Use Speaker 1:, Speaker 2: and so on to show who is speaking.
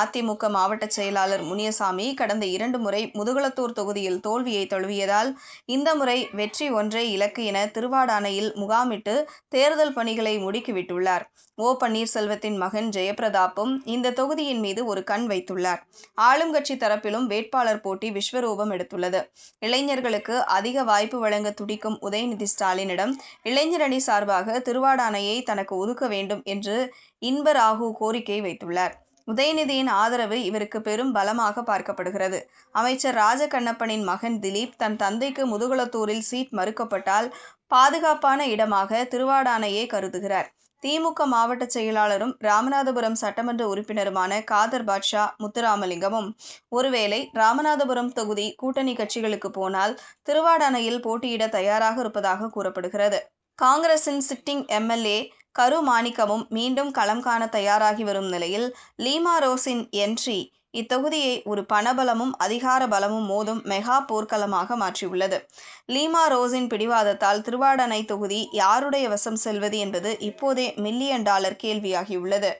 Speaker 1: அதிமுக மாவட்ட செயலாளர் முனியசாமி கடந்த 2 முறை முதுகுளத்தூர் தொகுதியில் தோல்வியை தழுவியதால் இந்த முறை வெற்றி ஒன்றே இலக்கு என திருவாடானையில் முகாமிட்டு தேர்தல் பணிகளை முடுக்கிவிட்டுள்ளார். ஓ. பன்னீர்செல்வத்தின் மகன் ஜெயபிரதாப்பும் இந்த தொகுதியின் மீது ஒரு கண் வைத்துள்ளார். ஆளும் கட்சி தரப்பிலும் வேட்பாளர் போட்டி விஸ்வரூபம் எடுத்துள்ளது. இளைஞர்களுக்கு அதிக வாய்ப்பு வழங்க துடிக்கும் உதயநிதி ஸ்டாலினிடம் இளைஞரணி சார்பாக திருவாடானையை தனக்கு ஒதுக்க வேண்டும் என்று இன்பராகு கோரிக்கை வைத்துள்ளார். உதயநிதியின் ஆதரவு இவருக்கு பெரும் பலமாக பார்க்கப்படுகிறது. அமைச்சர் ராஜகண்ணப்பனின் மகன் திலீப் தன் தந்தைக்கு முதுகுளத்தூரில் சீட் மறுக்கப்பட்டால் பாதுகாப்பான இடமாக திருவாடானையை கருதுகிறார். திமுக மாவட்ட செயலாளரும் ராமநாதபுரம் சட்டமன்ற உறுப்பினருமான காதர் பாட்ஷா முத்துராமலிங்கமும் ஒருவேளை ராமநாதபுரம் தொகுதி கூட்டணி கட்சிகளுக்கு போனால் திருவாடானையில் போட்டியிட தயாராக இருப்பதாக கூறப்படுகிறது. காங்கிரசின் சிட்டிங் எம்.எல்.ஏ. கரு மாணிக்கமும் மீண்டும் களம் காண தயாராகி வரும் நிலையில் லீமா ரோஸின் என்ட்ரி இத்தொகுதியை ஒரு பணபலமும் அதிகார பலமும் மோதும் மெகா போர்க்களமாக மாற்றியுள்ளது. லீமா ரோஸின் பிடிவாதத்தால் திருவாடானை தொகுதி யாருடைய வசம் செல்வது என்பது இப்போதே $1,000,000 கேள்வியாகியுள்ளது.